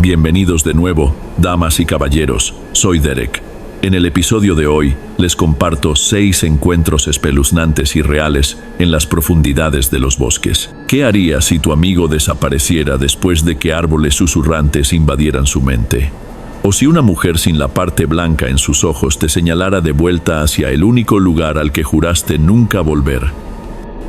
Bienvenidos de nuevo, damas y caballeros, soy Derek. En el episodio de hoy, les comparto 6 encuentros espeluznantes y reales en las profundidades de los bosques. ¿Qué harías si tu amigo desapareciera después de que árboles susurrantes invadieran su mente? O si una mujer sin la parte blanca en sus ojos te señalara de vuelta hacia el único lugar al que juraste nunca volver.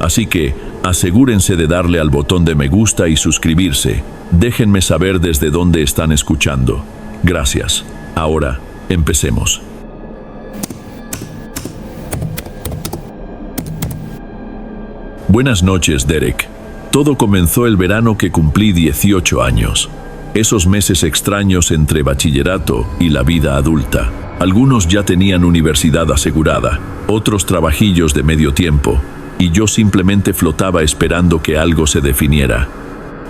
Así que, asegúrense de darle al botón de me gusta y suscribirse. Déjenme saber desde dónde están escuchando. Gracias. Ahora, empecemos. Buenas noches, Derek. Todo comenzó el verano que cumplí 18 años. Esos meses extraños entre bachillerato y la vida adulta. Algunos ya tenían universidad asegurada, otros trabajillos de medio tiempo, y yo simplemente flotaba esperando que algo se definiera.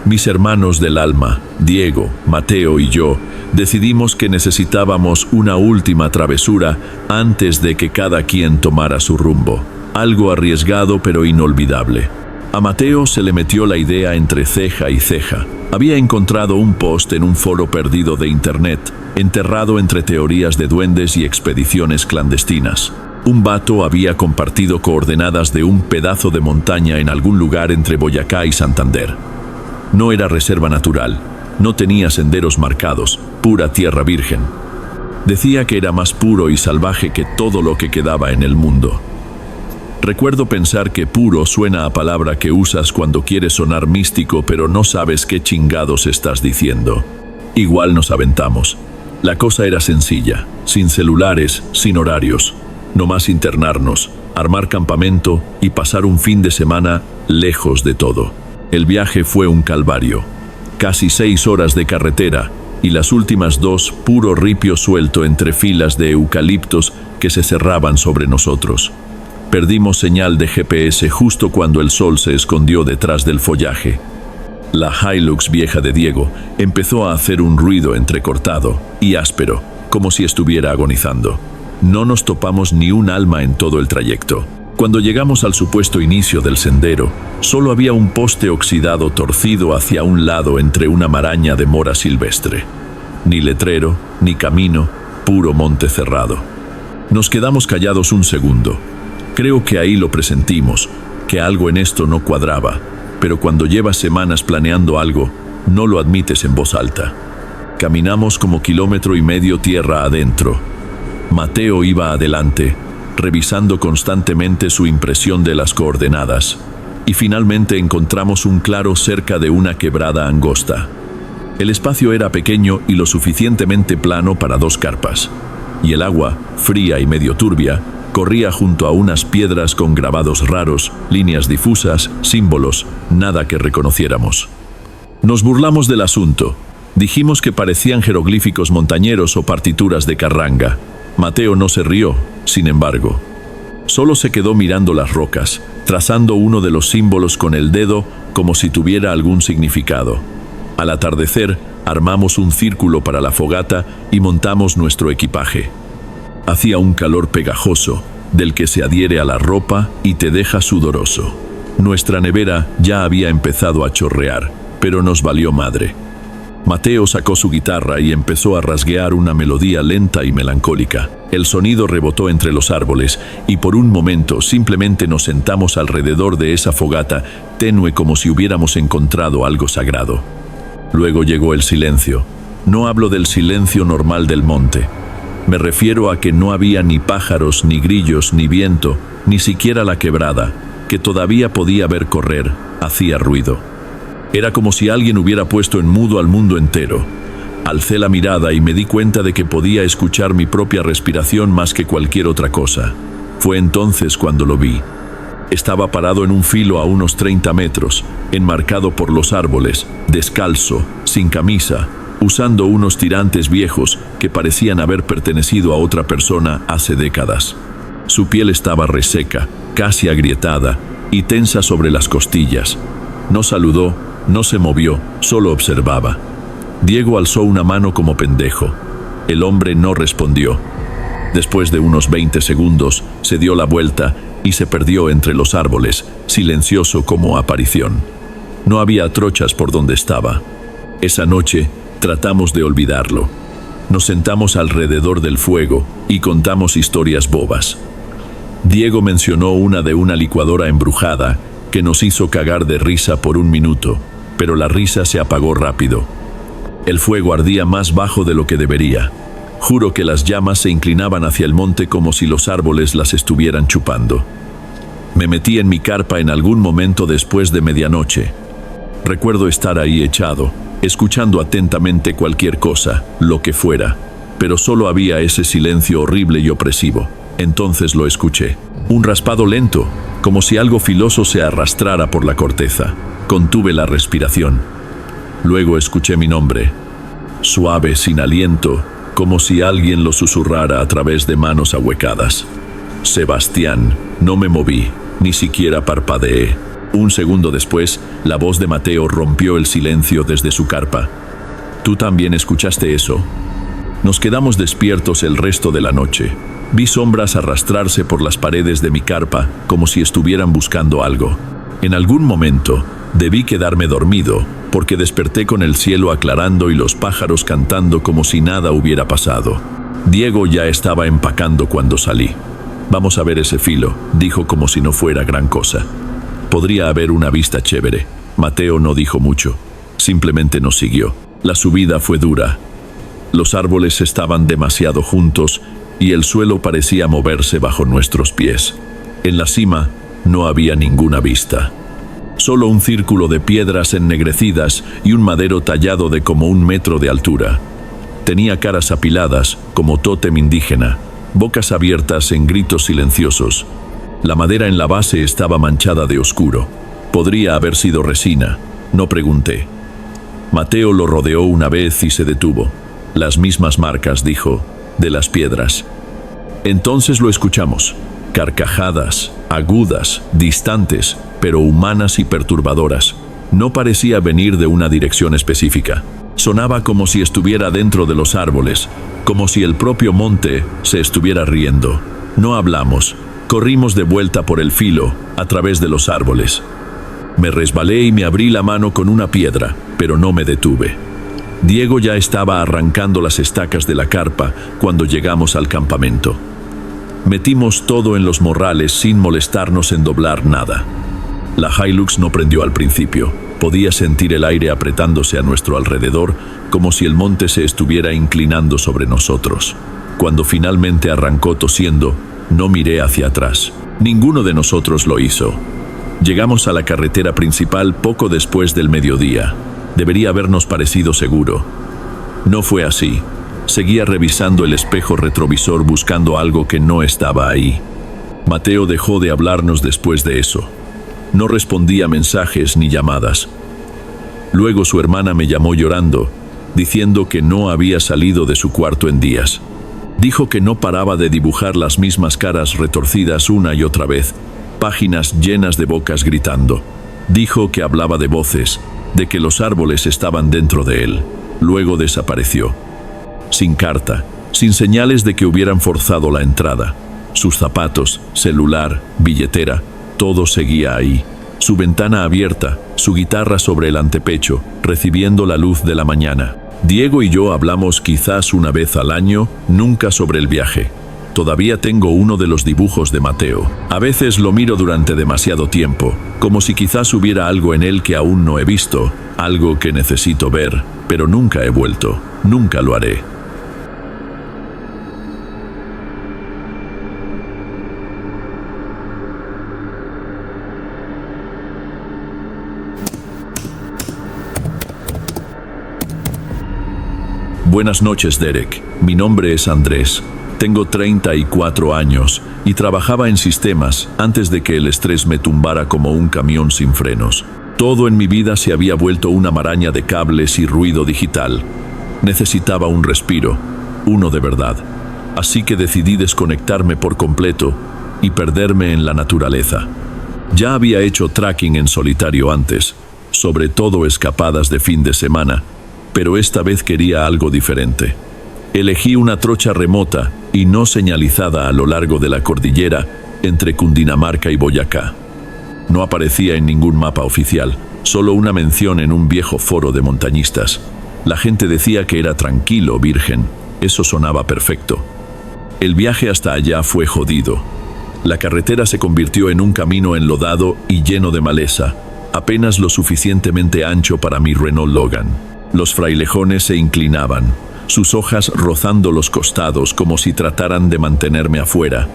Mis hermanos del alma, Diego, Mateo y yo, decidimos que necesitábamos una última travesura antes de que cada quien tomara su rumbo. Algo arriesgado pero inolvidable. A Mateo se le metió la idea entre ceja y ceja. Había encontrado un post en un foro perdido de internet, enterrado entre teorías de duendes y expediciones clandestinas. Un vato había compartido coordenadas de un pedazo de montaña en algún lugar entre Boyacá y Santander. No era reserva natural, no tenía senderos marcados, pura tierra virgen. Decía que era más puro y salvaje que todo lo que quedaba en el mundo. Recuerdo pensar que puro suena a palabra que usas cuando quieres sonar místico pero no sabes qué chingados estás diciendo. Igual nos aventamos. La cosa era sencilla, sin celulares, sin horarios. Nomás internarnos, armar campamento y pasar un fin de semana lejos de todo. El viaje fue un calvario. Casi 6 horas de carretera y las últimas 2 puro ripio suelto entre filas de eucaliptos que se cerraban sobre nosotros. Perdimos señal de GPS justo cuando el sol se escondió detrás del follaje. La Hilux vieja de Diego empezó a hacer un ruido entrecortado y áspero, como si estuviera agonizando. No nos topamos ni un alma en todo el trayecto. Cuando llegamos al supuesto inicio del sendero, solo había un poste oxidado torcido hacia un lado entre una maraña de mora silvestre. Ni letrero, ni camino, puro monte cerrado. Nos quedamos callados un segundo. Creo que ahí lo presentimos, que algo en esto no cuadraba, pero cuando llevas semanas planeando algo, no lo admites en voz alta. Caminamos como 1,5 kilómetros tierra adentro. Mateo iba adelante, revisando constantemente su impresión de las coordenadas, y finalmente encontramos un claro cerca de una quebrada angosta. El espacio era pequeño y lo suficientemente plano para 2 carpas, y el agua, fría y medio turbia, corría junto a unas piedras con grabados raros, líneas difusas, símbolos, nada que reconociéramos. Nos burlamos del asunto. Dijimos que parecían jeroglíficos montañeros o partituras de carranga. Mateo no se rió, sin embargo. Solo se quedó mirando las rocas, trazando uno de los símbolos con el dedo como si tuviera algún significado. Al atardecer, armamos un círculo para la fogata y montamos nuestro equipaje. Hacía un calor pegajoso, del que se adhiere a la ropa y te deja sudoroso. Nuestra nevera ya había empezado a chorrear, pero nos valió madre. Mateo sacó su guitarra y empezó a rasguear una melodía lenta y melancólica. El sonido rebotó entre los árboles y por un momento simplemente nos sentamos alrededor de esa fogata, tenue como si hubiéramos encontrado algo sagrado. Luego llegó el silencio. No hablo del silencio normal del monte. Me refiero a que no había ni pájaros, ni grillos, ni viento, ni siquiera la quebrada, que todavía podía ver correr, hacía ruido. Era como si alguien hubiera puesto en mudo al mundo entero. Alcé la mirada y me di cuenta de que podía escuchar mi propia respiración más que cualquier otra cosa. Fue entonces cuando lo vi. Estaba parado en un filo a unos 30 metros, enmarcado por los árboles, descalzo, sin camisa, usando unos tirantes viejos que parecían haber pertenecido a otra persona hace décadas. Su piel estaba reseca, casi agrietada, y tensa sobre las costillas. No saludó, no se movió, solo observaba. Diego alzó una mano como pendejo. El hombre no respondió. Después de unos 20 segundos, se dio la vuelta y se perdió entre los árboles, silencioso como aparición. No había trochas por donde estaba. Esa noche, Tratamos de olvidarlo. Nos sentamos alrededor del fuego y contamos historias bobas. Diego mencionó una de una licuadora embrujada que nos hizo cagar de risa por un minuto, pero la risa se apagó rápido. El fuego ardía más bajo de lo que debería. Juro que las llamas se inclinaban hacia el monte como si los árboles las estuvieran chupando. Me metí en mi carpa en algún momento después de medianoche. Recuerdo estar ahí echado, escuchando atentamente cualquier cosa, lo que fuera, pero solo había ese silencio horrible y opresivo. Entonces lo escuché. Un raspado lento, como si algo filoso se arrastrara por la corteza. Contuve la respiración. Luego escuché mi nombre, suave, sin aliento, como si alguien lo susurrara a través de manos ahuecadas. Sebastián. No me moví, ni siquiera parpadeé. Un segundo después, la voz de Mateo rompió el silencio desde su carpa. ¿Tú también escuchaste eso? Nos quedamos despiertos el resto de la noche. Vi sombras arrastrarse por las paredes de mi carpa como si estuvieran buscando algo. En algún momento, debí quedarme dormido, porque desperté con el cielo aclarando y los pájaros cantando como si nada hubiera pasado. Diego ya estaba empacando cuando salí. Vamos a ver ese filo, dijo como si no fuera gran cosa. Podría haber una vista chévere. Mateo no dijo mucho, simplemente nos siguió. La subida fue dura. Los árboles estaban demasiado juntos y el suelo parecía moverse bajo nuestros pies. En la cima no había ninguna vista. Solo un círculo de piedras ennegrecidas y un madero tallado de como 1 metro de altura. Tenía caras apiladas, como tótem indígena, bocas abiertas en gritos silenciosos. La madera en la base estaba manchada de oscuro. Podría haber sido resina. No pregunté. Mateo lo rodeó una vez y se detuvo. Las mismas marcas, dijo, de las piedras. Entonces lo escuchamos. Carcajadas, agudas, distantes, pero humanas y perturbadoras. No parecía venir de una dirección específica. Sonaba como si estuviera dentro de los árboles, como si el propio monte se estuviera riendo. No hablamos. Corrimos de vuelta por el filo, a través de los árboles. Me resbalé y me abrí la mano con una piedra, pero no me detuve. Diego ya estaba arrancando las estacas de la carpa cuando llegamos al campamento. Metimos todo en los morrales sin molestarnos en doblar nada. La Hilux no prendió al principio. Podía sentir el aire apretándose a nuestro alrededor, como si el monte se estuviera inclinando sobre nosotros. Cuando finalmente arrancó tosiendo, no miré hacia atrás. Ninguno de nosotros lo hizo. Llegamos a la carretera principal poco después del mediodía. Debería habernos parecido seguro. No fue así. Seguía revisando el espejo retrovisor buscando algo que no estaba ahí. Mateo dejó de hablarnos después de eso. No respondía mensajes ni llamadas. Luego su hermana me llamó llorando, diciendo que no había salido de su cuarto en días. Dijo que no paraba de dibujar las mismas caras retorcidas una y otra vez, páginas llenas de bocas gritando. Dijo que hablaba de voces, de que los árboles estaban dentro de él. Luego desapareció. Sin carta, sin señales de que hubieran forzado la entrada. Sus zapatos, celular, billetera, todo seguía ahí. Su ventana abierta, su guitarra sobre el antepecho, recibiendo la luz de la mañana. Diego y yo hablamos quizás una vez al año, nunca sobre el viaje. Todavía tengo uno de los dibujos de Mateo. A veces lo miro durante demasiado tiempo, como si quizás hubiera algo en él que aún no he visto, algo que necesito ver, pero nunca he vuelto, nunca lo haré. Buenas noches, Derek. Mi nombre es Andrés. Tengo 34 años y trabajaba en sistemas antes de que el estrés me tumbara como un camión sin frenos. Todo en mi vida se había vuelto una maraña de cables y ruido digital. Necesitaba un respiro, uno de verdad. Así que decidí desconectarme por completo y perderme en la naturaleza. Ya había hecho trekking en solitario antes, sobre todo escapadas de fin de semana, pero esta vez quería algo diferente. Elegí una trocha remota y no señalizada a lo largo de la cordillera entre Cundinamarca y Boyacá. No aparecía en ningún mapa oficial, solo una mención en un viejo foro de montañistas. La gente decía que era tranquilo, virgen. Eso sonaba perfecto. El viaje hasta allá fue jodido. La carretera se convirtió en un camino enlodado y lleno de maleza, apenas lo suficientemente ancho para mi Renault Logan. Los frailejones se inclinaban, sus hojas rozando los costados como si trataran de mantenerme afuera.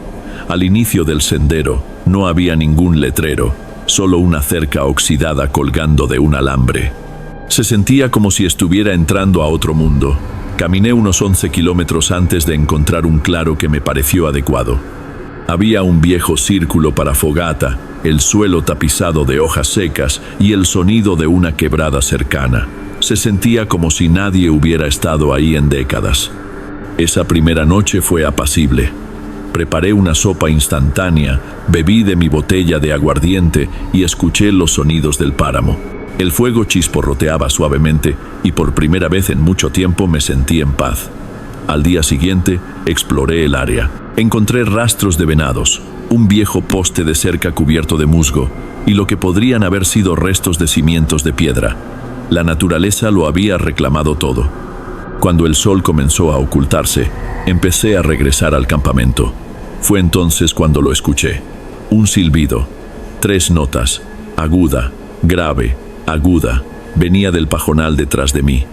Al inicio del sendero no había ningún letrero, solo una cerca oxidada colgando de un alambre. Se sentía como si estuviera entrando a otro mundo. Caminé unos 11 kilómetros antes de encontrar un claro que me pareció adecuado. Había un viejo círculo para fogata, el suelo tapizado de hojas secas y el sonido de una quebrada cercana. Se sentía como si nadie hubiera estado ahí en décadas. Esa primera noche fue apacible. Preparé una sopa instantánea, bebí de mi botella de aguardiente y escuché los sonidos del páramo. El fuego chisporroteaba suavemente y por primera vez en mucho tiempo me sentí en paz. Al día siguiente exploré el área. Encontré rastros de venados, un viejo poste de cerca cubierto de musgo y lo que podrían haber sido restos de cimientos de piedra. La naturaleza lo había reclamado todo. Cuando el sol comenzó a ocultarse, empecé a regresar al campamento. Fue entonces cuando lo escuché. Un silbido, 3 notas, aguda, grave, aguda, venía del pajonal detrás de mí.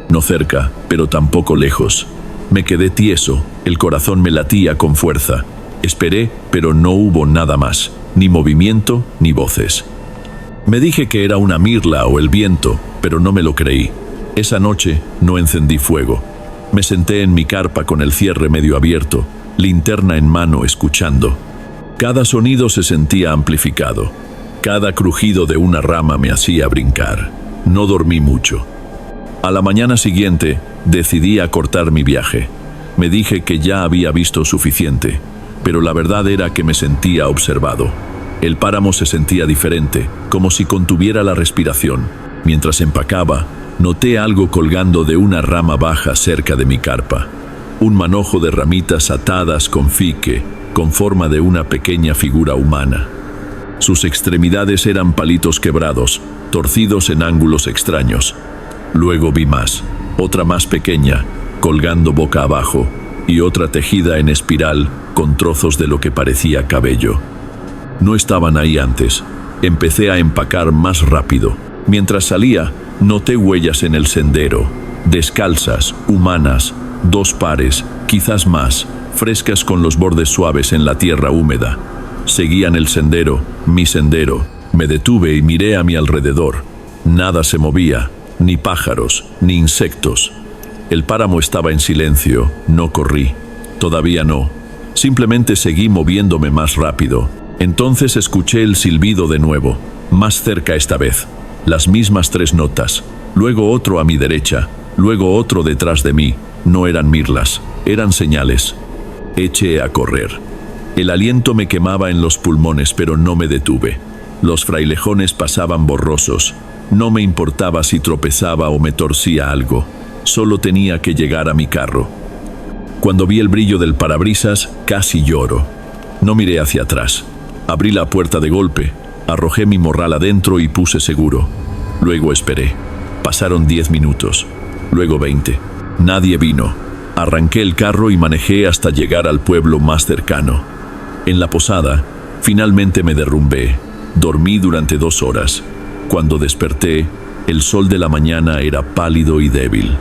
No cerca, pero tampoco lejos. Me quedé tieso, el corazón me latía con fuerza. Esperé, pero no hubo nada más, ni movimiento, ni voces. Me dije que era una mirla o el viento, pero no me lo creí. Esa noche no encendí fuego. Me senté en mi carpa con el cierre medio abierto, linterna en mano, escuchando. Cada sonido se sentía amplificado. Cada crujido de una rama me hacía brincar. No dormí mucho. A la mañana siguiente, decidí acortar mi viaje. Me dije que ya había visto suficiente, pero la verdad era que me sentía observado. El páramo se sentía diferente, como si contuviera la respiración. Mientras empacaba, noté algo colgando de una rama baja cerca de mi carpa. Un manojo de ramitas atadas con fique, con forma de una pequeña figura humana. Sus extremidades eran palitos quebrados, torcidos en ángulos extraños. Luego vi más, otra más pequeña, colgando boca abajo, y otra tejida en espiral con trozos de lo que parecía cabello. No estaban ahí antes. Empecé a empacar más rápido. Mientras salía, noté huellas en el sendero, descalzas, humanas, 2 pares, quizás más, frescas con los bordes suaves en la tierra húmeda. Seguían el sendero, mi sendero. Me detuve y miré a mi alrededor. Nada se movía, ni pájaros, ni insectos. El páramo estaba en silencio, no corrí. Todavía no. Simplemente seguí moviéndome más rápido. Entonces escuché el silbido de nuevo, más cerca esta vez. Las mismas 3 notas. Luego otro a mi derecha, luego otro detrás de mí. No eran mirlas, eran señales. Eché a correr. El aliento me quemaba en los pulmones, pero no me detuve. Los frailejones pasaban borrosos. No me importaba si tropezaba o me torcía algo. Solo tenía que llegar a mi carro. Cuando vi el brillo del parabrisas, casi lloro. No miré hacia atrás. Abrí la puerta de golpe, arrojé mi morral adentro y puse seguro. Luego esperé. Pasaron 10 minutos, luego 20. Nadie vino. Arranqué el carro y manejé hasta llegar al pueblo más cercano. En la posada, finalmente me derrumbé. Dormí durante 2 horas. Cuando desperté, el sol de la mañana era pálido y débil.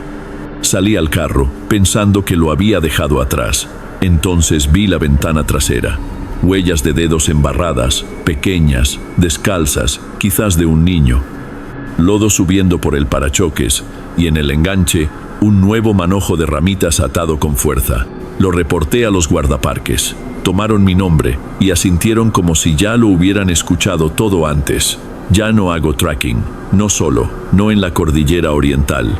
Salí al carro, pensando que lo había dejado atrás. Entonces vi la ventana trasera. Huellas de dedos embarradas, pequeñas, descalzas, quizás de un niño. Lodo subiendo por el parachoques y en el enganche, un nuevo manojo de ramitas atado con fuerza. Lo reporté a los guardaparques. Tomaron mi nombre y asintieron como si ya lo hubieran escuchado todo antes. Ya no hago tracking, no solo, no en la cordillera oriental.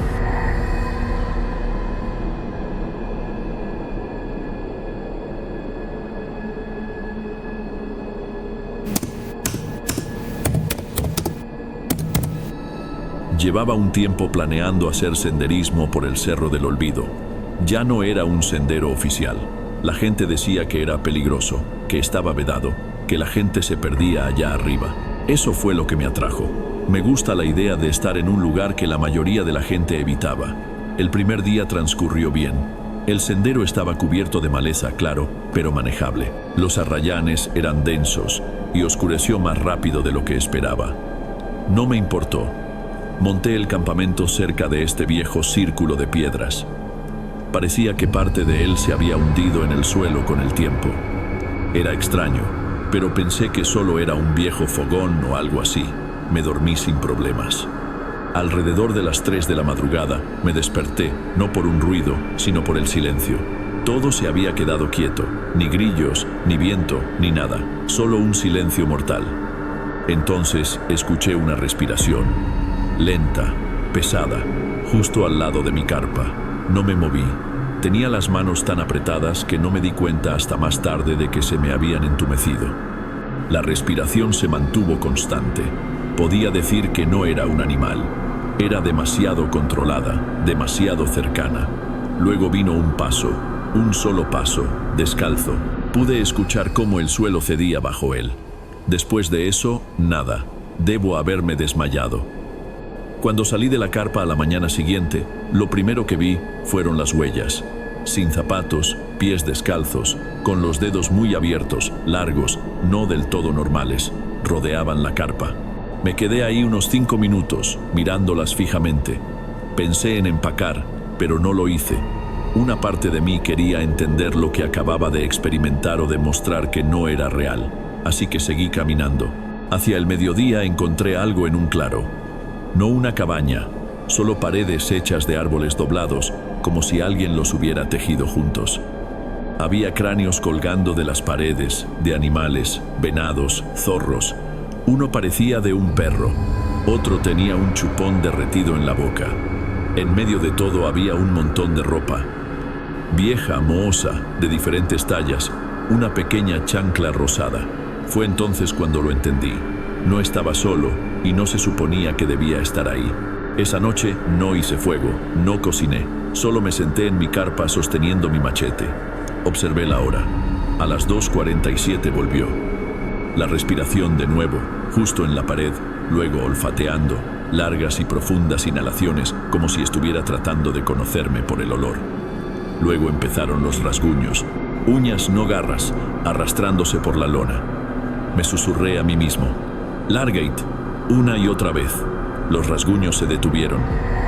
Llevaba un tiempo planeando hacer senderismo por el Cerro del Olvido. Ya no era un sendero oficial. La gente decía que era peligroso, que estaba vedado, que la gente se perdía allá arriba. Eso fue lo que me atrajo. Me gusta la idea de estar en un lugar que la mayoría de la gente evitaba. El primer día transcurrió bien. El sendero estaba cubierto de maleza, claro, pero manejable. Los arrayanes eran densos y oscureció más rápido de lo que esperaba. No me importó. Monté el campamento cerca de este viejo círculo de piedras. Parecía que parte de él se había hundido en el suelo con el tiempo. Era extraño, pero pensé que solo era un viejo fogón o algo así. Me dormí sin problemas. Alrededor de las 3 de la madrugada me desperté, no por un ruido, sino por el silencio. Todo se había quedado quieto, ni grillos, ni viento, ni nada, solo un silencio mortal. Entonces escuché una respiración, lenta, pesada, justo al lado de mi carpa. No me moví. Tenía las manos tan apretadas que no me di cuenta hasta más tarde de que se me habían entumecido. La respiración se mantuvo constante. Podía decir que no era un animal. Era demasiado controlada, demasiado cercana. Luego vino un paso, un solo paso, descalzo. Pude escuchar cómo el suelo cedía bajo él. Después de eso, nada. Debo haberme desmayado. Cuando salí de la carpa a la mañana siguiente, lo primero que vi fueron las huellas. Sin zapatos, pies descalzos, con los dedos muy abiertos, largos, no del todo normales, rodeaban la carpa. Me quedé ahí unos 5 minutos, mirándolas fijamente. Pensé en empacar, pero no lo hice. Una parte de mí quería entender lo que acababa de experimentar o demostrar que no era real. Así que seguí caminando. Hacia el mediodía encontré algo en un claro. No una cabaña, solo paredes hechas de árboles doblados, como si alguien los hubiera tejido juntos. Había cráneos colgando de las paredes, de animales, venados, zorros. Uno parecía de un perro, otro tenía un chupón derretido en la boca. En medio de todo había un montón de ropa. Vieja, mohosa, de diferentes tallas, una pequeña chancla rosada. Fue entonces cuando lo entendí. No estaba solo y no se suponía que debía estar ahí. Esa noche no hice fuego, no cociné, solo me senté en mi carpa sosteniendo mi machete. Observé la hora. A las 2:47 volvió. La respiración de nuevo, justo en la pared, luego olfateando, largas y profundas inhalaciones, como si estuviera tratando de conocerme por el olor. Luego empezaron los rasguños, uñas no garras, arrastrándose por la lona. Me susurré a mí mismo, «Largate», una y otra vez. Los rasguños se detuvieron.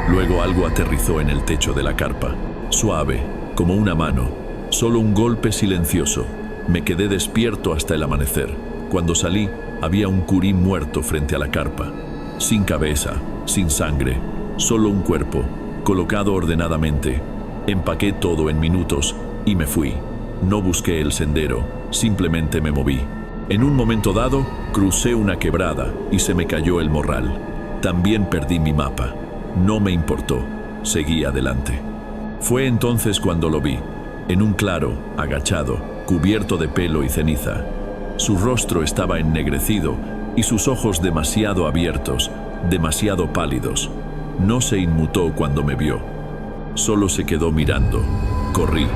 Luego algo aterrizó en el techo de la carpa. Suave, como una mano. Solo un golpe silencioso. Me quedé despierto hasta el amanecer. Cuando salí, había un curí muerto frente a la carpa. Sin cabeza, sin sangre. Solo un cuerpo, colocado ordenadamente. Empaqué todo en minutos y me fui. No busqué el sendero, simplemente me moví. En un momento dado, crucé una quebrada y se me cayó el morral. También perdí mi mapa. No me importó. Seguí adelante. Fue entonces cuando lo vi, en un claro, agachado, cubierto de pelo y ceniza. Su rostro estaba ennegrecido y sus ojos demasiado abiertos, demasiado pálidos. No se inmutó cuando me vio. Solo se quedó mirando. Corrí.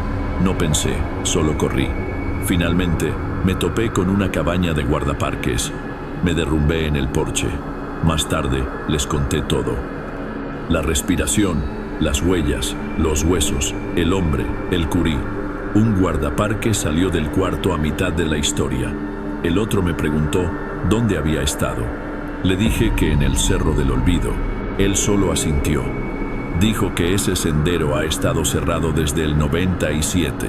No pensé, solo corrí. Finalmente, me topé con una cabaña de guardaparques. Me derrumbé en el porche. Más tarde, les conté todo. La respiración, las huellas, los huesos, el hombre, el curí. Un guardaparque salió del cuarto a mitad de la historia. El otro me preguntó dónde había estado. Le dije que en el Cerro del Olvido. Él solo asintió. Dijo que ese sendero ha estado cerrado desde el 97.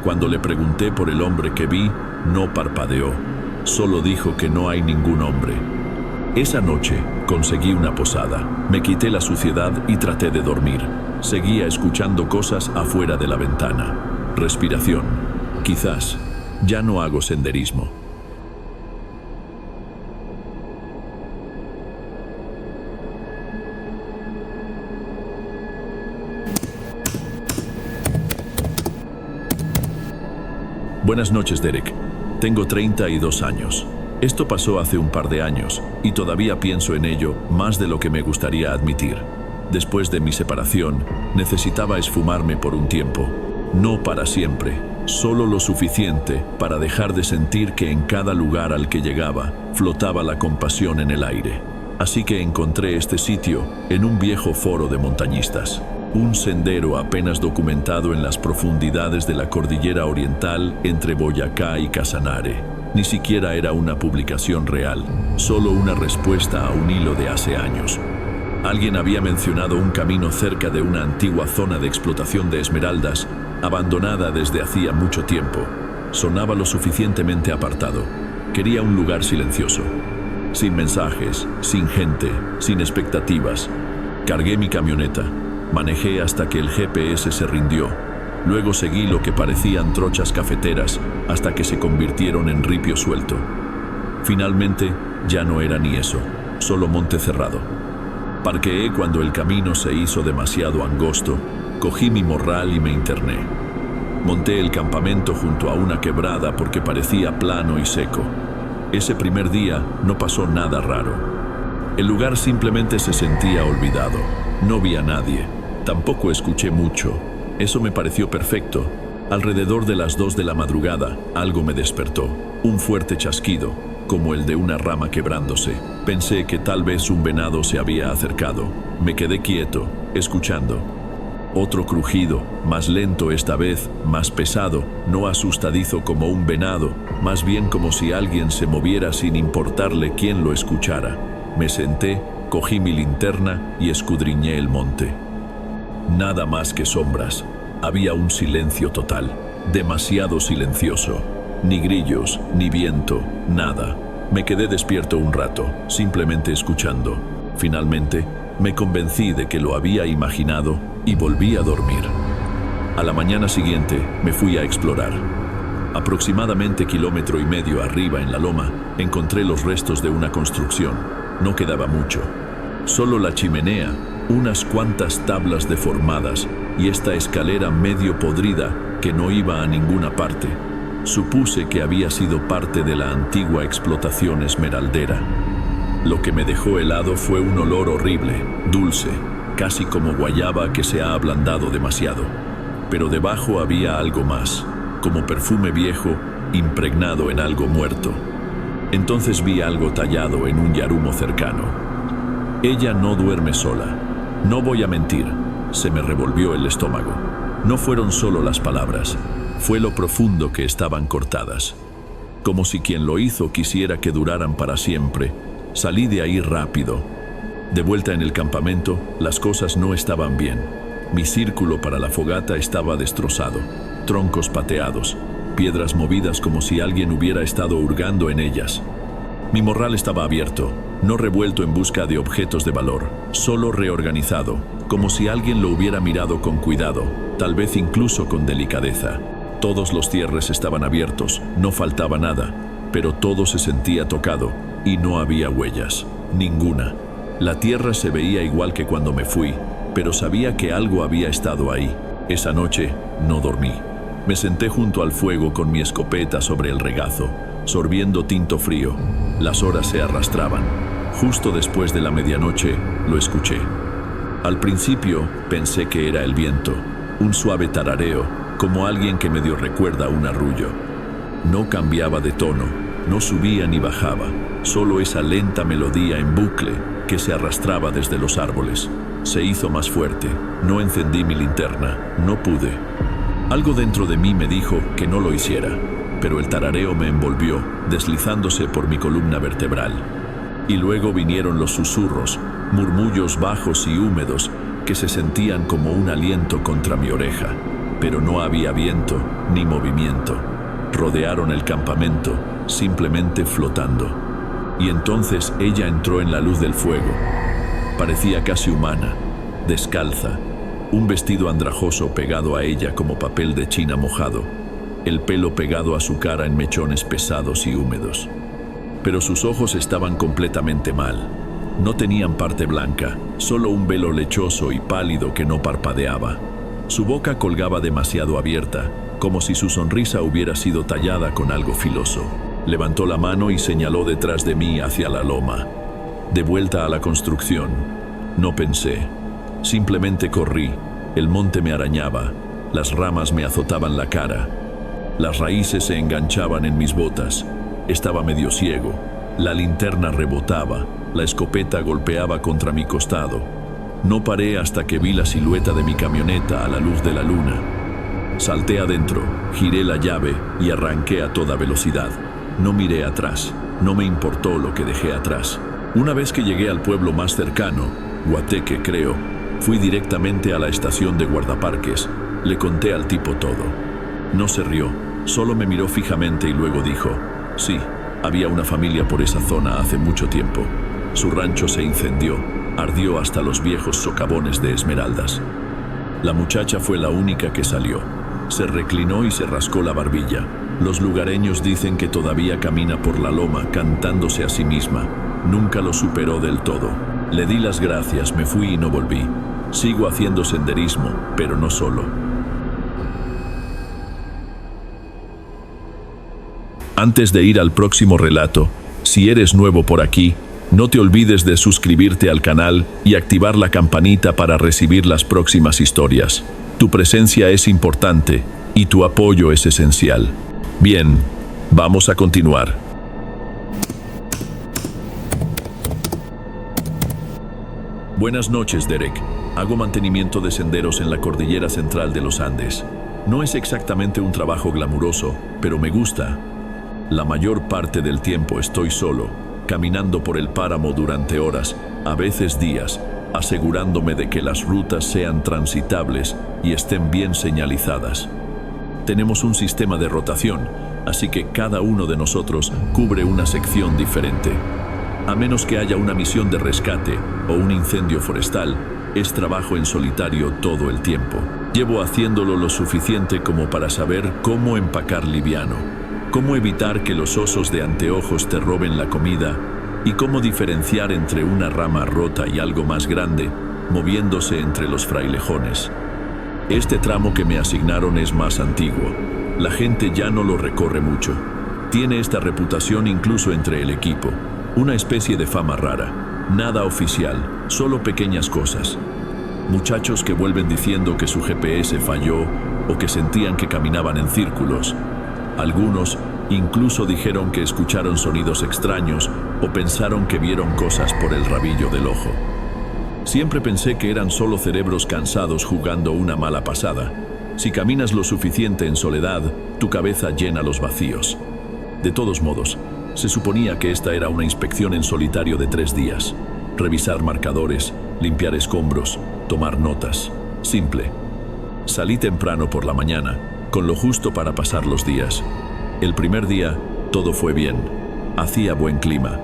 Cuando le pregunté por el hombre que vi, no parpadeó. Solo dijo que no hay ningún hombre. Esa noche conseguí una posada. Me quité la suciedad y traté de dormir. Seguía escuchando cosas afuera de la ventana. Respiración. Quizás. Ya no hago senderismo. Buenas noches, Derek. Tengo 32 años. Esto pasó hace un par de años y todavía pienso en ello más de lo que me gustaría admitir. Después de mi separación, necesitaba esfumarme por un tiempo. No para siempre, solo lo suficiente para dejar de sentir que en cada lugar al que llegaba flotaba la compasión en el aire. Así que encontré este sitio en un viejo foro de montañistas. Un sendero apenas documentado en las profundidades de la cordillera oriental entre Boyacá y Casanare. Ni siquiera era una publicación real, solo una respuesta a un hilo de hace años. Alguien había mencionado un camino cerca de una antigua zona de explotación de esmeraldas, abandonada desde hacía mucho tiempo. Sonaba lo suficientemente apartado. Quería un lugar silencioso. Sin mensajes, sin gente, sin expectativas. Cargué mi camioneta. Manejé hasta que el GPS se rindió. Luego seguí lo que parecían trochas cafeteras hasta que se convirtieron en ripio suelto. Finalmente, ya no era ni eso, solo monte cerrado. Parqueé cuando el camino se hizo demasiado angosto, cogí mi morral y me interné. Monté el campamento junto a una quebrada porque parecía plano y seco. Ese primer día no pasó nada raro. El lugar simplemente se sentía olvidado. No vi a nadie. Tampoco escuché mucho. Eso me pareció perfecto. Alrededor de las 2 de la madrugada, algo me despertó. Un fuerte chasquido, como el de una rama quebrándose. Pensé que tal vez un venado se había acercado. Me quedé quieto, escuchando. Otro crujido, más lento esta vez, más pesado, no asustadizo como un venado, más bien como si alguien se moviera sin importarle quién lo escuchara. Me senté, cogí mi linterna y escudriñé el monte. Nada más que sombras. Había un silencio total, demasiado silencioso. Ni grillos, ni viento, nada. Me quedé despierto un rato, simplemente escuchando. Finalmente, me convencí de que lo había imaginado y volví a dormir. A la mañana siguiente, me fui a explorar. Aproximadamente 1,5 kilómetros arriba en la loma, encontré los restos de una construcción. No quedaba mucho. Solo la chimenea, unas cuantas tablas deformadas y esta escalera medio podrida que no iba a ninguna parte. Supuse que había sido parte de la antigua explotación esmeraldera. Lo que me dejó helado fue un olor horrible, dulce, casi como guayaba que se ha ablandado demasiado. Pero debajo había algo más, como perfume viejo impregnado en algo muerto. Entonces vi algo tallado en un yarumo cercano. Ella no duerme sola. No voy a mentir, se me revolvió el estómago. No fueron solo las palabras, fue lo profundo que estaban cortadas. Como si quien lo hizo quisiera que duraran para siempre. Salí de ahí rápido. De vuelta en el campamento, las cosas no estaban bien. Mi círculo para la fogata estaba destrozado, troncos pateados, piedras movidas como si alguien hubiera estado hurgando en ellas. Mi morral estaba abierto, no revuelto en busca de objetos de valor, solo reorganizado, como si alguien lo hubiera mirado con cuidado, tal vez incluso con delicadeza. Todos los cierres estaban abiertos, no faltaba nada, pero todo se sentía tocado y no había huellas, ninguna. La tierra se veía igual que cuando me fui, pero sabía que algo había estado ahí. Esa noche no dormí. Me senté junto al fuego con mi escopeta sobre el regazo, sorbiendo tinto frío. Las horas se arrastraban. Justo después de la medianoche, lo escuché. Al principio pensé que era el viento, un suave tarareo, como alguien que medio recuerda un arrullo. No cambiaba de tono, no subía ni bajaba, solo esa lenta melodía en bucle que se arrastraba desde los árboles. Se hizo más fuerte, no encendí mi linterna, no pude. Algo dentro de mí me dijo que no lo hiciera, pero el tarareo me envolvió, deslizándose por mi columna vertebral. Y luego vinieron los susurros, murmullos bajos y húmedos que se sentían como un aliento contra mi oreja, pero no había viento ni movimiento. Rodearon el campamento, simplemente flotando. Y entonces ella entró en la luz del fuego. Parecía casi humana, descalza, un vestido andrajoso pegado a ella como papel de china mojado, el pelo pegado a su cara en mechones pesados y húmedos. Pero sus ojos estaban completamente mal. No tenían parte blanca, solo un velo lechoso y pálido que no parpadeaba. Su boca colgaba demasiado abierta, como si su sonrisa hubiera sido tallada con algo filoso. Levantó la mano y señaló detrás de mí hacia la loma. De vuelta a la construcción. No pensé. Simplemente corrí. El monte me arañaba. Las ramas me azotaban la cara. Las raíces se enganchaban en mis botas. Estaba medio ciego. La linterna rebotaba. La escopeta golpeaba contra mi costado. No paré hasta que vi la silueta de mi camioneta a la luz de la luna. Salté adentro, giré la llave y arranqué a toda velocidad. No miré atrás, no me importó lo que dejé atrás. Una vez que llegué al pueblo más cercano, Guateque creo, fui directamente a la estación de guardaparques. Le conté al tipo todo. No se rió, solo me miró fijamente y luego dijo: sí, había una familia por esa zona hace mucho tiempo. Su rancho se incendió, ardió hasta los viejos socavones de esmeraldas. La muchacha fue la única que salió. Se reclinó y se rascó la barbilla. Los lugareños dicen que todavía camina por la loma cantándose a sí misma. Nunca lo superó del todo. Le di las gracias, me fui y no volví. Sigo haciendo senderismo, pero no solo. Antes de ir al próximo relato, si eres nuevo por aquí, no te olvides de suscribirte al canal y activar la campanita para recibir las próximas historias. Tu presencia es importante y tu apoyo es esencial. Bien, vamos a continuar. Buenas noches, Derek. Hago mantenimiento de senderos en la cordillera central de los Andes. No es exactamente un trabajo glamuroso, pero me gusta. La mayor parte del tiempo estoy solo, caminando por el páramo durante horas, a veces días, asegurándome de que las rutas sean transitables y estén bien señalizadas. Tenemos un sistema de rotación, así que cada uno de nosotros cubre una sección diferente. A menos que haya una misión de rescate o un incendio forestal, es trabajo en solitario todo el tiempo. Llevo haciéndolo lo suficiente como para saber cómo empacar liviano, cómo evitar que los osos de anteojos te roben la comida y cómo diferenciar entre una rama rota y algo más grande, moviéndose entre los frailejones. Este tramo que me asignaron es más antiguo. La gente ya no lo recorre mucho. Tiene esta reputación incluso entre el equipo. Una especie de fama rara. Nada oficial, solo pequeñas cosas. Muchachos que vuelven diciendo que su GPS falló o que sentían que caminaban en círculos. Algunos incluso dijeron que escucharon sonidos extraños o pensaron que vieron cosas por el rabillo del ojo. Siempre pensé que eran solo cerebros cansados jugando una mala pasada. Si caminas lo suficiente en soledad, tu cabeza llena los vacíos. De todos modos, se suponía que esta era una inspección en solitario de 3 días. Revisar marcadores, limpiar escombros, tomar notas. Simple. Salí temprano por la mañana, con lo justo para pasar los días. El primer día, todo fue bien. Hacía buen clima.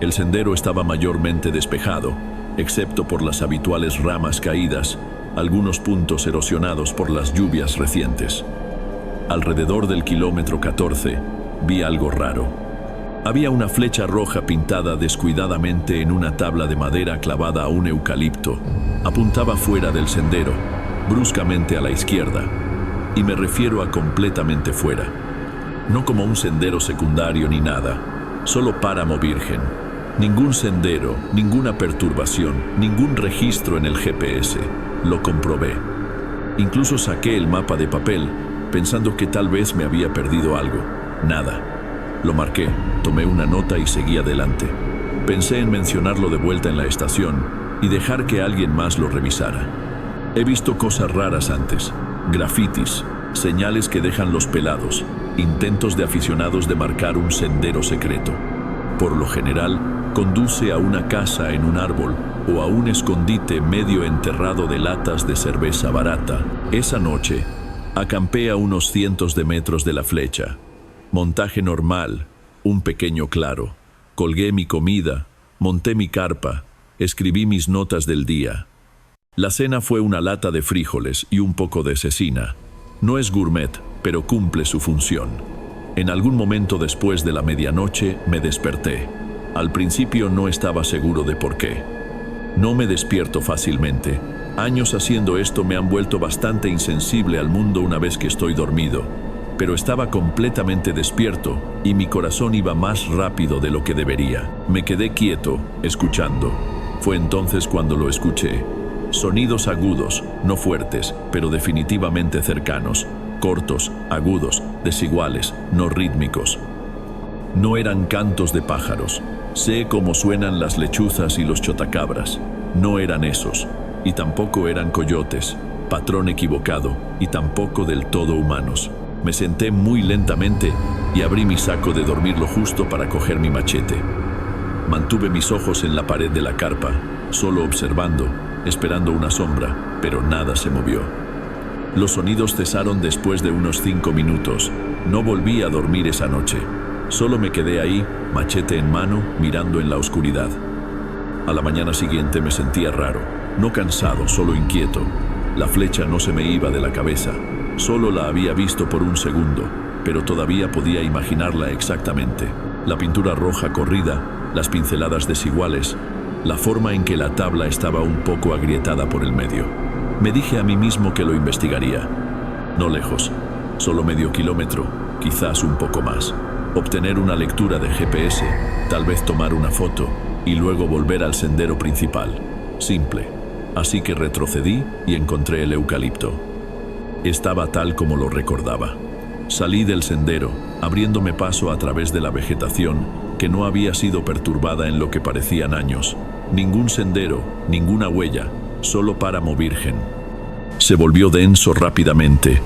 El sendero estaba mayormente despejado, excepto por las habituales ramas caídas, algunos puntos erosionados por las lluvias recientes. Alrededor del kilómetro 14, vi algo raro. Había una flecha roja pintada descuidadamente en una tabla de madera clavada a un eucalipto. Apuntaba fuera del sendero, bruscamente a la izquierda, y me refiero a completamente fuera. No como un sendero secundario ni nada, solo páramo virgen. Ningún sendero, ninguna perturbación, ningún registro en el GPS. Lo comprobé. Incluso saqué el mapa de papel, pensando que tal vez me había perdido algo. Nada. Lo marqué, tomé una nota y seguí adelante. Pensé en mencionarlo de vuelta en la estación y dejar que alguien más lo revisara. He visto cosas raras antes. Grafitis, señales que dejan los pelados, intentos de aficionados de marcar un sendero secreto. Por lo general, conduce a una casa en un árbol o a un escondite medio enterrado de latas de cerveza barata. Esa noche, acampé a unos cientos de metros de la flecha. Montaje normal, un pequeño claro. Colgué mi comida, monté mi carpa, escribí mis notas del día. La cena fue una lata de frijoles y un poco de cecina. No es gourmet, pero cumple su función. En algún momento después de la medianoche me desperté. Al principio no estaba seguro de por qué. No me despierto fácilmente. Años haciendo esto me han vuelto bastante insensible al mundo una vez que estoy dormido. Pero estaba completamente despierto y mi corazón iba más rápido de lo que debería. Me quedé quieto, escuchando. Fue entonces cuando lo escuché. Sonidos agudos, no fuertes, pero definitivamente cercanos. Cortos, agudos, desiguales, no rítmicos. No eran cantos de pájaros, Sé cómo suenan las lechuzas y los chotacabras. No eran esos, y tampoco eran coyotes, patrón equivocado, y tampoco del todo humanos. Me senté muy lentamente y abrí mi saco de dormir lo justo para coger mi machete. Mantuve mis ojos en la pared de la carpa, solo observando, esperando una sombra, pero nada se movió. Los sonidos cesaron después de unos 5 minutos. No volví a dormir esa noche. Solo me quedé ahí, machete en mano, mirando en la oscuridad. A la mañana siguiente me sentía raro, no cansado, solo inquieto. La flecha no se me iba de la cabeza. Solo la había visto por un segundo, pero todavía podía imaginarla exactamente. La pintura roja corrida, las pinceladas desiguales, la forma en que la tabla estaba un poco agrietada por el medio. Me dije a mí mismo que lo investigaría. No lejos, solo medio kilómetro, quizás un poco más. Obtener una lectura de GPS, tal vez tomar una foto y luego volver al sendero principal. Simple. Así que retrocedí y encontré el eucalipto. Estaba tal como lo recordaba. Salí del sendero, abriéndome paso a través de la vegetación que no había sido perturbada en lo que parecían años. Ningún sendero, ninguna huella, solo páramo virgen. Se volvió denso rápidamente.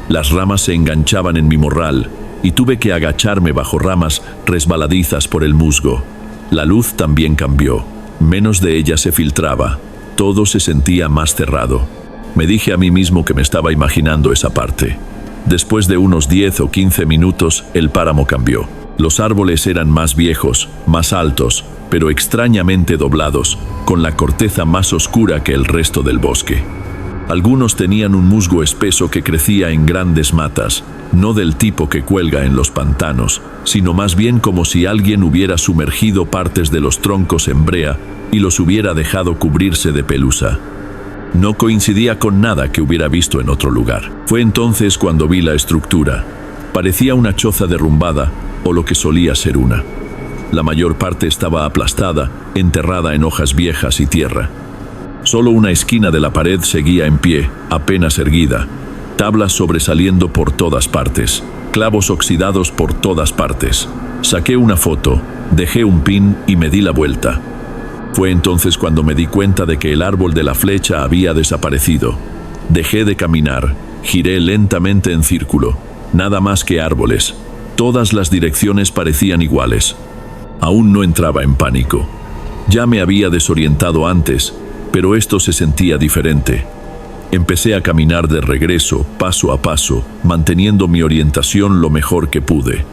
Las ramas se enganchaban en mi morral y tuve que agacharme bajo ramas resbaladizas por el musgo. La luz también cambió. Menos de ella se filtraba. Todo se sentía más cerrado. Me dije a mí mismo que me estaba imaginando esa parte. Después de unos 10 o 15 minutos, el páramo cambió. Los árboles eran más viejos, más altos, pero extrañamente doblados, con la corteza más oscura que el resto del bosque. Algunos tenían un musgo espeso que crecía en grandes matas, no del tipo que cuelga en los pantanos, sino más bien como si alguien hubiera sumergido partes de los troncos en brea y los hubiera dejado cubrirse de pelusa. No coincidía con nada que hubiera visto en otro lugar. Fue entonces cuando vi la estructura. Parecía una choza derrumbada, o lo que solía ser una. La mayor parte estaba aplastada, enterrada en hojas viejas y tierra. Solo una esquina de la pared seguía en pie, apenas erguida. Tablas sobresaliendo por todas partes, clavos oxidados por todas partes. Saqué una foto, dejé un pin y me di la vuelta. Fue entonces cuando me di cuenta de que el árbol de la flecha había desaparecido. Dejé de caminar, giré lentamente en círculo. Nada más que árboles. Todas las direcciones parecían iguales. Aún no entraba en pánico. Ya me había desorientado antes, pero esto se sentía diferente. Empecé a caminar de regreso, paso a paso, manteniendo mi orientación lo mejor que pude.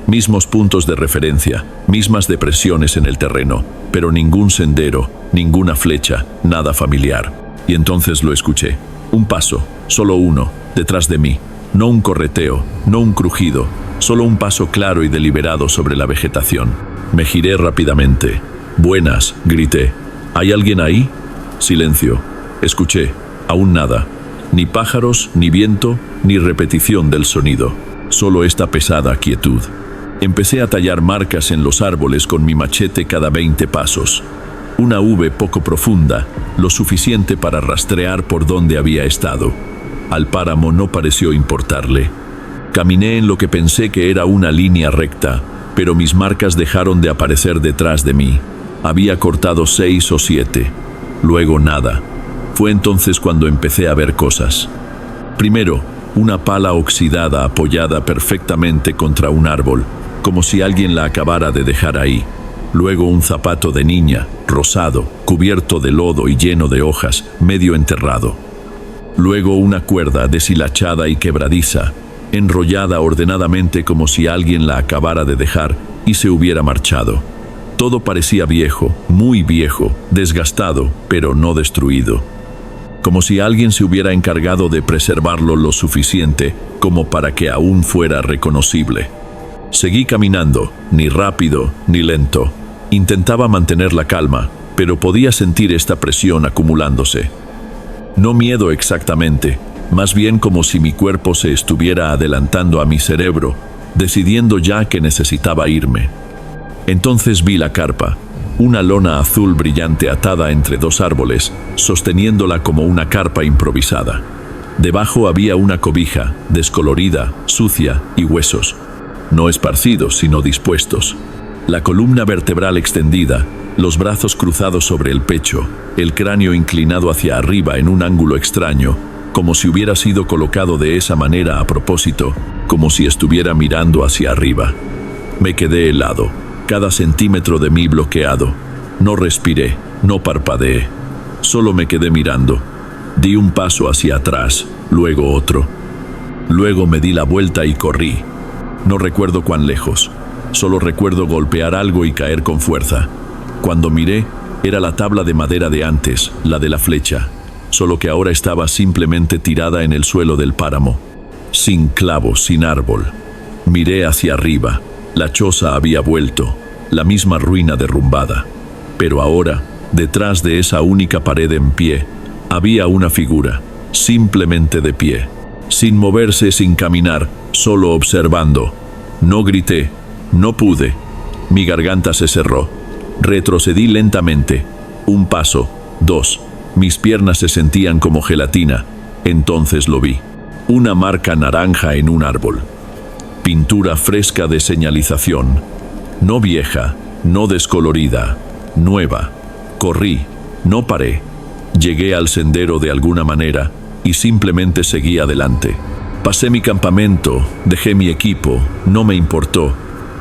Mismos puntos de referencia, mismas depresiones en el terreno, pero ningún sendero, ninguna flecha, nada familiar. Y entonces lo escuché. Un paso, solo uno, detrás de mí. No un correteo, no un crujido, solo un paso claro y deliberado sobre la vegetación. Me giré rápidamente. «Buenas», grité. «¿Hay alguien ahí?» Silencio. Escuché. Aún nada. Ni pájaros, ni viento, ni repetición del sonido. Solo esta pesada quietud. Empecé a tallar marcas en los árboles con mi machete cada 20 pasos. Una V poco profunda, lo suficiente para rastrear por dónde había estado. Al páramo no pareció importarle. Caminé en lo que pensé que era una línea recta, pero mis marcas dejaron de aparecer detrás de mí. Había cortado 6 o 7. Luego nada. Fue entonces cuando empecé a ver cosas. Primero, una pala oxidada apoyada perfectamente contra un árbol, como si alguien la acabara de dejar ahí. Luego un zapato de niña, rosado, cubierto de lodo y lleno de hojas, medio enterrado. Luego una cuerda deshilachada y quebradiza, enrollada ordenadamente como si alguien la acabara de dejar y se hubiera marchado. Todo parecía viejo, muy viejo, desgastado, pero no destruido. Como si alguien se hubiera encargado de preservarlo lo suficiente como para que aún fuera reconocible. Seguí caminando, ni rápido ni lento. Intentaba mantener la calma, pero podía sentir esta presión acumulándose. No miedo exactamente, más bien como si mi cuerpo se estuviera adelantando a mi cerebro, decidiendo ya que necesitaba irme. Entonces vi la carpa, una lona azul brillante atada entre 2 árboles, sosteniéndola como una carpa improvisada. Debajo había una cobija, descolorida, sucia y huesos. No esparcidos, sino dispuestos. La columna vertebral extendida, los brazos cruzados sobre el pecho, el cráneo inclinado hacia arriba en un ángulo extraño, como si hubiera sido colocado de esa manera a propósito, como si estuviera mirando hacia arriba. Me quedé helado, cada centímetro de mí bloqueado. No respiré, no parpadeé, solo me quedé mirando. Di un paso hacia atrás, luego otro. Luego me di la vuelta y corrí. No recuerdo cuán lejos, solo recuerdo golpear algo y caer con fuerza. Cuando miré, era la tabla de madera de antes, la de la flecha, solo que ahora estaba simplemente tirada en el suelo del páramo, sin clavos, sin árbol. Miré hacia arriba, la choza había vuelto, la misma ruina derrumbada. Pero ahora, detrás de esa única pared en pie, había una figura, simplemente de pie, sin moverse, sin caminar, solo observando. No grité, no pude. Mi garganta se cerró. Retrocedí lentamente. Un paso, dos. Mis piernas se sentían como gelatina. Entonces lo vi. Una marca naranja en un árbol. Pintura fresca de señalización. No vieja, no descolorida, nueva. Corrí, no paré. Llegué al sendero de alguna manera y simplemente seguí adelante. Pasé mi campamento, dejé mi equipo, no me importó.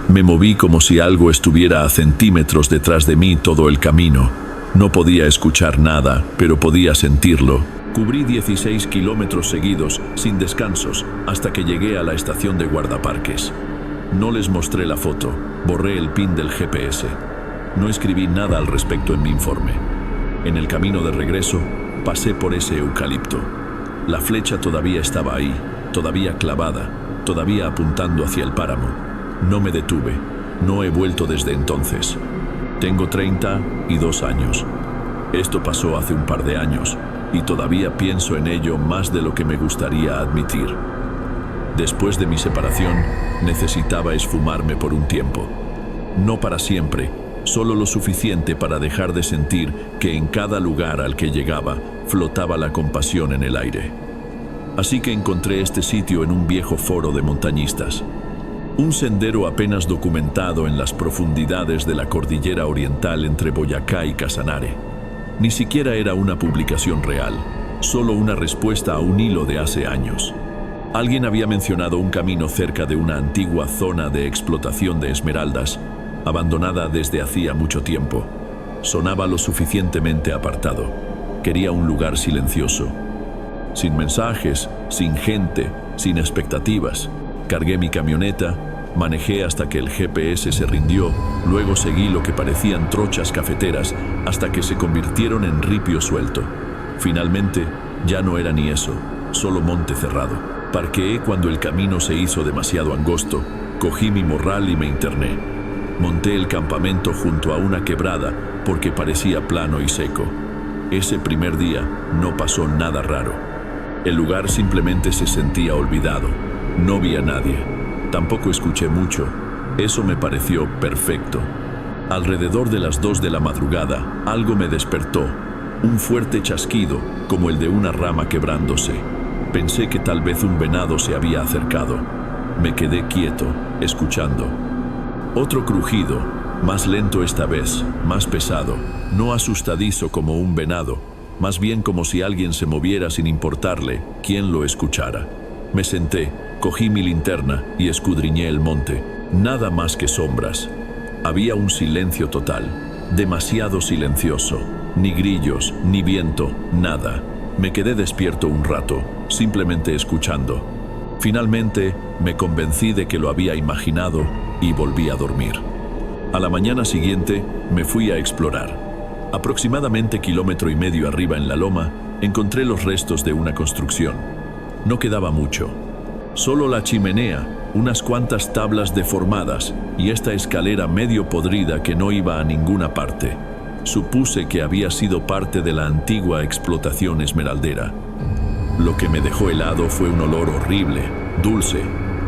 Me moví como si algo estuviera a centímetros detrás de mí todo el camino. No podía escuchar nada, pero podía sentirlo. Cubrí 16 kilómetros seguidos, sin descansos, hasta que llegué a la estación de guardaparques. No les mostré la foto, borré el pin del GPS. No escribí nada al respecto en mi informe. En el camino de regreso, pasé por ese eucalipto. La flecha todavía estaba ahí, todavía clavada, todavía apuntando hacia el páramo. No me detuve, no he vuelto desde entonces. Tengo 32 años. Esto pasó hace un par de años, y todavía pienso en ello más de lo que me gustaría admitir. Después de mi separación, necesitaba esfumarme por un tiempo. No para siempre, solo lo suficiente para dejar de sentir que en cada lugar al que llegaba flotaba la compasión en el aire. Así que encontré este sitio en un viejo foro de montañistas. Un sendero apenas documentado en las profundidades de la cordillera oriental entre Boyacá y Casanare. Ni siquiera era una publicación real, solo una respuesta a un hilo de hace años. Alguien había mencionado un camino cerca de una antigua zona de explotación de esmeraldas, abandonada desde hacía mucho tiempo. Sonaba lo suficientemente apartado. Quería un lugar silencioso. Sin mensajes, sin gente, sin expectativas. Cargué mi camioneta, manejé hasta que el GPS se rindió, luego seguí lo que parecían trochas cafeteras hasta que se convirtieron en ripio suelto. Finalmente, ya no era ni eso, solo monte cerrado. Parqueé cuando el camino se hizo demasiado angosto, cogí mi morral y me interné. Monté el campamento junto a una quebrada porque parecía plano y seco. Ese primer día no pasó nada raro. El lugar simplemente se sentía olvidado. No vi a nadie. Tampoco escuché mucho. Eso me pareció perfecto. Alrededor de las 2 de la madrugada, algo me despertó. Un fuerte chasquido, como el de una rama quebrándose. Pensé que tal vez un venado se había acercado. Me quedé quieto, escuchando. Otro crujido, más lento esta vez, más pesado, no asustadizo como un venado, más bien como si alguien se moviera sin importarle quién lo escuchara. Me senté, cogí mi linterna y escudriñé el monte. Nada más que sombras. Había un silencio total, demasiado silencioso. Ni grillos, ni viento, nada. Me quedé despierto un rato, simplemente escuchando. Finalmente, me convencí de que lo había imaginado y volví a dormir. A la mañana siguiente, me fui a explorar. Aproximadamente 1,5 kilómetros arriba en la loma, encontré los restos de una construcción. No quedaba mucho. Solo la chimenea, unas cuantas tablas deformadas y esta escalera medio podrida que no iba a ninguna parte. Supuse que había sido parte de la antigua explotación esmeraldera. Lo que me dejó helado fue un olor horrible, dulce,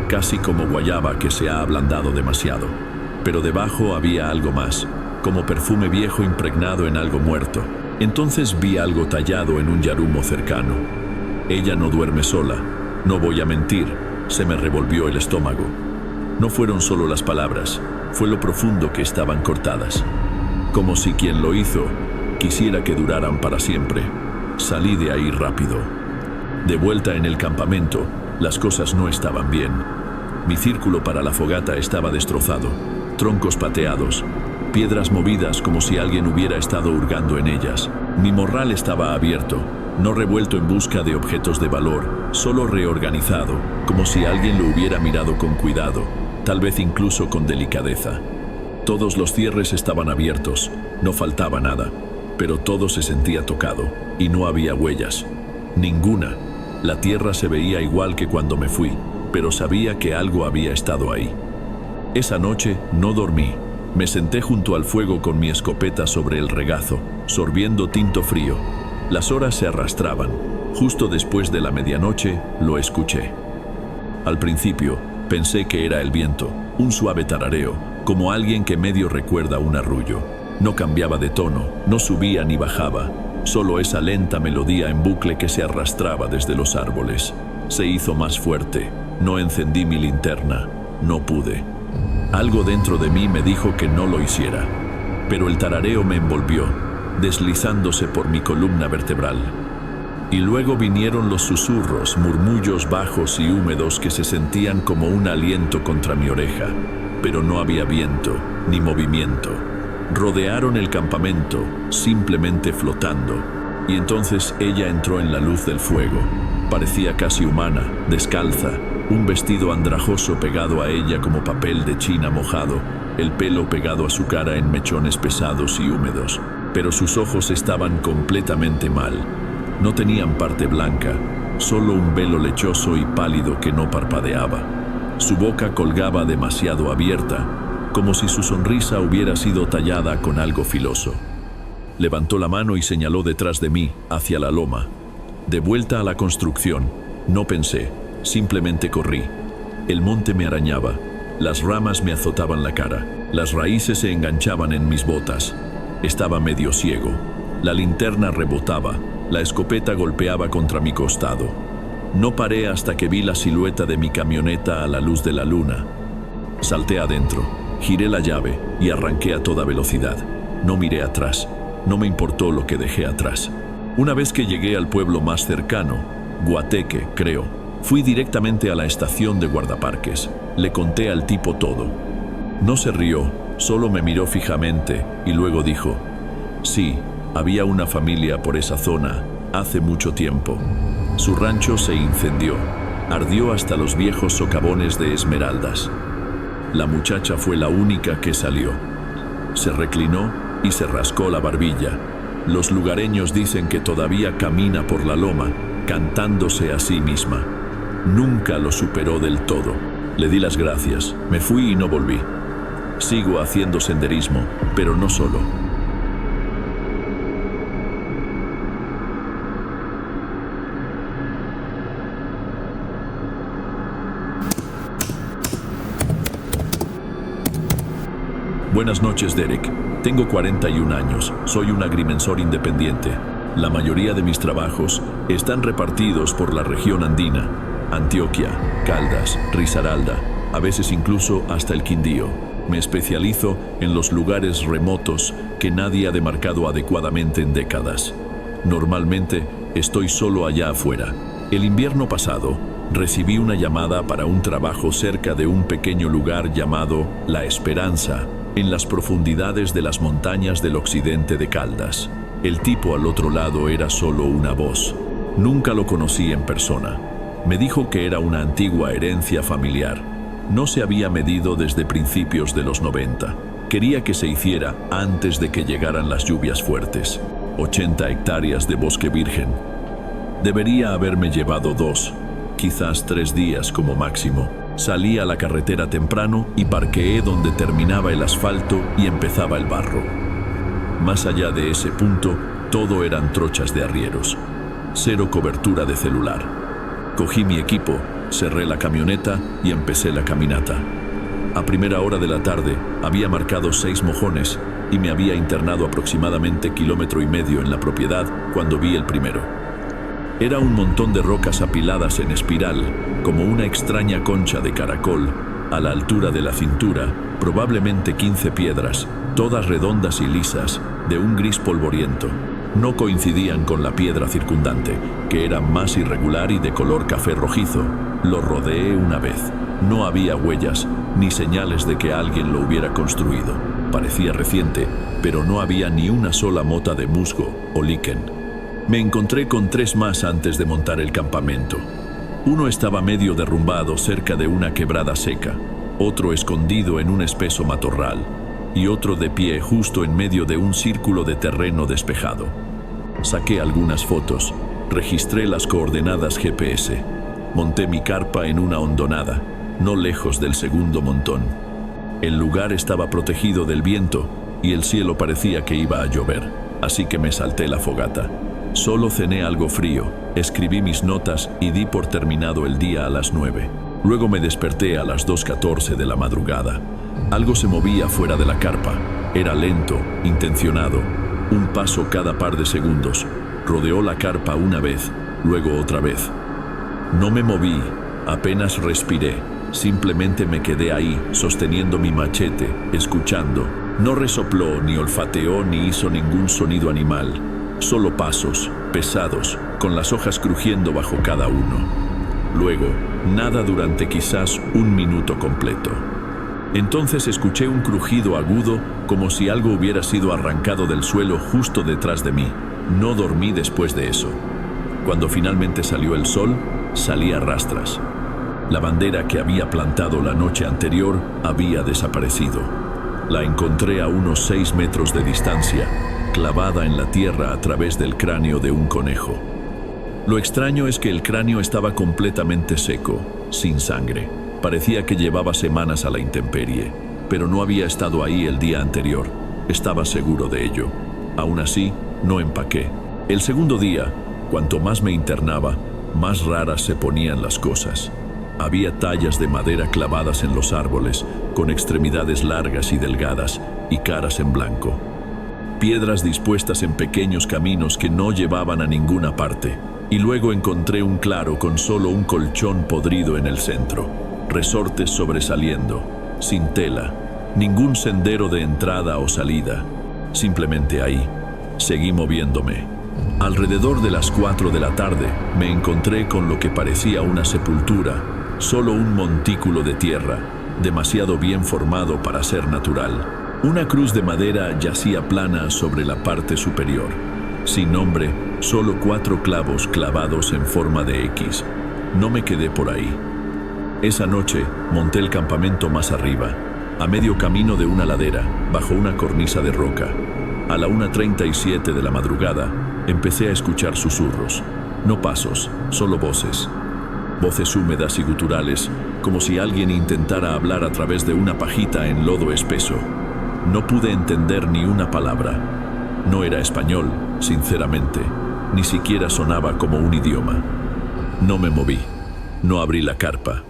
casi como guayaba que se ha ablandado demasiado. Pero debajo había algo más, como perfume viejo impregnado en algo muerto. Entonces vi algo tallado en un yarumo cercano. Ella no duerme sola, no voy a mentir, se me revolvió el estómago. No fueron solo las palabras, fue lo profundo que estaban cortadas. Como si quien lo hizo quisiera que duraran para siempre. Salí de ahí rápido. De vuelta en el campamento, las cosas no estaban bien. Mi círculo para la fogata estaba destrozado, troncos pateados, piedras movidas como si alguien hubiera estado hurgando en ellas. Mi morral estaba abierto, no revuelto en busca de objetos de valor, solo reorganizado, como si alguien lo hubiera mirado con cuidado, tal vez incluso con delicadeza. Todos los cierres estaban abiertos, no faltaba nada, pero todo se sentía tocado, y no había huellas. Ninguna. La tierra se veía igual que cuando me fui, pero sabía que algo había estado ahí. Esa noche no dormí. Me senté junto al fuego con mi escopeta sobre el regazo, sorbiendo tinto frío. Las horas se arrastraban. Justo después de la medianoche, lo escuché. Al principio, pensé que era el viento, un suave tarareo, como alguien que medio recuerda un arrullo. No cambiaba de tono, no subía ni bajaba, solo esa lenta melodía en bucle que se arrastraba desde los árboles. Se hizo más fuerte. No encendí mi linterna, no pude. Algo dentro de mí me dijo que no lo hiciera, pero el tarareo me envolvió, deslizándose por mi columna vertebral. Y luego vinieron los susurros, murmullos bajos y húmedos que se sentían como un aliento contra mi oreja, pero no había viento ni movimiento. Rodearon el campamento, simplemente flotando, y entonces ella entró en la luz del fuego. Parecía casi humana, descalza, un vestido andrajoso pegado a ella como papel de china mojado, el pelo pegado a su cara en mechones pesados y húmedos. Pero sus ojos estaban completamente mal. No tenían parte blanca, solo un velo lechoso y pálido que no parpadeaba. Su boca colgaba demasiado abierta, como si su sonrisa hubiera sido tallada con algo filoso. Levantó la mano y señaló detrás de mí, hacia la loma. De vuelta a la construcción, no pensé, simplemente corrí. El monte me arañaba, las ramas me azotaban la cara, las raíces se enganchaban en mis botas. Estaba medio ciego. La linterna rebotaba, la escopeta golpeaba contra mi costado. No paré hasta que vi la silueta de mi camioneta a la luz de la luna. Salté adentro, giré la llave y arranqué a toda velocidad. No miré atrás, no me importó lo que dejé atrás. Una vez que llegué al pueblo más cercano, Guateque, creo, fui directamente a la estación de guardaparques. Le conté al tipo todo. No se rió, solo me miró fijamente y luego dijo: sí, había una familia por esa zona hace mucho tiempo. Su rancho se incendió, ardió hasta los viejos socavones de esmeraldas. La muchacha fue la única que salió. Se reclinó y se rascó la barbilla. Los lugareños dicen que todavía camina por la loma, cantándose a sí misma. Nunca lo superó del todo. Le di las gracias, me fui y no volví. Sigo haciendo senderismo, pero no solo. Buenas noches, Derek. Tengo 41 años, soy un agrimensor independiente. La mayoría de mis trabajos están repartidos por la región andina, Antioquia, Caldas, Risaralda, a veces incluso hasta el Quindío. Me especializo en los lugares remotos que nadie ha demarcado adecuadamente en décadas. Normalmente estoy solo allá afuera. El invierno pasado recibí una llamada para un trabajo cerca de un pequeño lugar llamado La Esperanza, en las profundidades de las montañas del occidente de Caldas. El tipo al otro lado era solo una voz. Nunca lo conocí en persona. Me dijo que era una antigua herencia familiar. No se había medido desde principios de los 90. Quería que se hiciera antes de que llegaran las lluvias fuertes. 80 hectáreas de bosque virgen. Debería haberme llevado 2, quizás 3 días como máximo. Salí a la carretera temprano y parqueé donde terminaba el asfalto y empezaba el barro. Más allá de ese punto, todo eran trochas de arrieros. Cero cobertura de celular. Cogí mi equipo, cerré la camioneta y empecé la caminata. A primera hora de la tarde había marcado 6 mojones y me había internado aproximadamente 1,5 kilómetros en la propiedad cuando vi el primero. Era un montón de rocas apiladas en espiral, como una extraña concha de caracol, a la altura de la cintura, probablemente 15 piedras, todas redondas y lisas, de un gris polvoriento. No coincidían con la piedra circundante, que era más irregular y de color café rojizo. Lo rodeé una vez. No había huellas, ni señales de que alguien lo hubiera construido. Parecía reciente, pero no había ni una sola mota de musgo o liquen. Me encontré con 3 más antes de montar el campamento. Uno estaba medio derrumbado cerca de una quebrada seca, otro escondido en un espeso matorral, y otro de pie justo en medio de un círculo de terreno despejado. Saqué algunas fotos, registré las coordenadas GPS, monté mi carpa en una hondonada, no lejos del segundo montón. El lugar estaba protegido del viento y el cielo parecía que iba a llover, así que me salté la fogata. Solo cené algo frío, escribí mis notas y di por terminado el día a las 9. Luego me desperté a las 2:14 de la madrugada. Algo se movía fuera de la carpa. Era lento, intencionado, un paso cada par de segundos. Rodeó la carpa una vez, luego otra vez. No me moví, apenas respiré. Simplemente me quedé ahí, sosteniendo mi machete, escuchando. No resopló, ni olfateó, ni hizo ningún sonido animal. Solo pasos, pesados, con las hojas crujiendo bajo cada uno. Luego, nada durante quizás 1 minuto completo. Entonces escuché un crujido agudo, como si algo hubiera sido arrancado del suelo justo detrás de mí. No dormí después de eso. Cuando finalmente salió el sol, salí a rastras. La bandera que había plantado la noche anterior había desaparecido. La encontré a unos 6 metros de distancia, clavada en la tierra a través del cráneo de un conejo. Lo extraño es que el cráneo estaba completamente seco, sin sangre. Parecía que llevaba semanas a la intemperie, pero no había estado ahí el día anterior. Estaba seguro de ello. Aún así, no empaqué. El segundo día, cuanto más me internaba, más raras se ponían las cosas. Había tallas de madera clavadas en los árboles, con extremidades largas y delgadas, y caras en blanco. Piedras dispuestas en pequeños caminos que no llevaban a ninguna parte. Y luego encontré un claro con solo un colchón podrido en el centro. Resortes sobresaliendo, sin tela, ningún sendero de entrada o salida. Simplemente ahí. Seguí moviéndome. Alrededor de las 4 de la tarde me encontré con lo que parecía una sepultura, solo un montículo de tierra, demasiado bien formado para ser natural. Una cruz de madera yacía plana sobre la parte superior. Sin nombre, solo 4 clavos clavados en forma de X. No me quedé por ahí. Esa noche monté el campamento más arriba, a medio camino de una ladera, bajo una cornisa de roca. A la 1:37 de la madrugada, empecé a escuchar susurros. No pasos, solo voces. Voces húmedas y guturales, como si alguien intentara hablar a través de una pajita en lodo espeso. No pude entender ni una palabra. No era español, sinceramente. Ni siquiera sonaba como un idioma. No me moví. No abrí la carpa.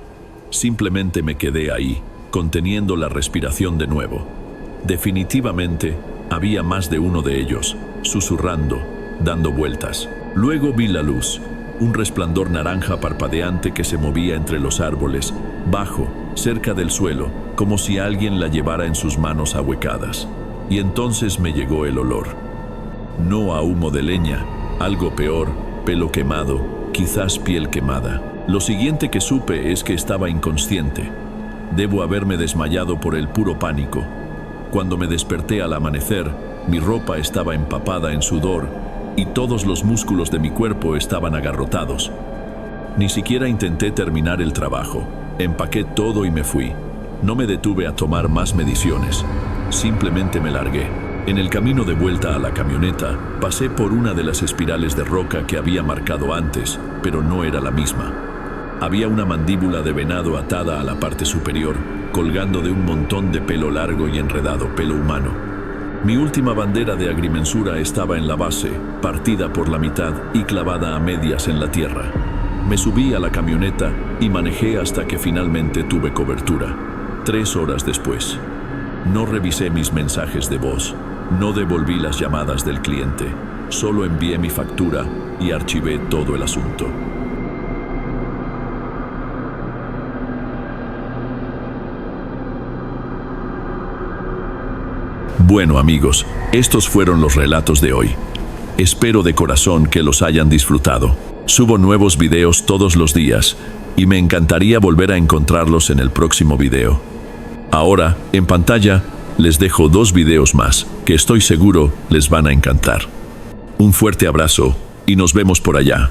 Simplemente me quedé ahí, conteniendo la respiración de nuevo. Definitivamente, había más de uno de ellos, susurrando, dando vueltas. Luego vi la luz, un resplandor naranja parpadeante que se movía entre los árboles, bajo, cerca del suelo, como si alguien la llevara en sus manos ahuecadas. Y entonces me llegó el olor. No a humo de leña, algo peor, pelo quemado, quizás piel quemada. Lo siguiente que supe es que estaba inconsciente. Debo haberme desmayado por el puro pánico. Cuando me desperté al amanecer, mi ropa estaba empapada en sudor y todos los músculos de mi cuerpo estaban agarrotados. Ni siquiera intenté terminar el trabajo. Empaqué todo y me fui. No me detuve a tomar más mediciones. Simplemente me largué. En el camino de vuelta a la camioneta, pasé por una de las espirales de roca que había marcado antes, pero no era la misma. Había una mandíbula de venado atada a la parte superior, colgando de un montón de pelo largo y enredado, pelo humano. Mi última bandera de agrimensura estaba en la base, partida por la mitad y clavada a medias en la tierra. Me subí a la camioneta y manejé hasta que finalmente tuve cobertura. 3 horas después. No revisé mis mensajes de voz, no devolví las llamadas del cliente, solo envié mi factura y archivé todo el asunto. Bueno amigos, estos fueron los relatos de hoy. Espero de corazón que los hayan disfrutado. Subo nuevos videos todos los días y me encantaría volver a encontrarlos en el próximo video. Ahora, en pantalla, les dejo 2 videos más que estoy seguro les van a encantar. Un fuerte abrazo y nos vemos por allá.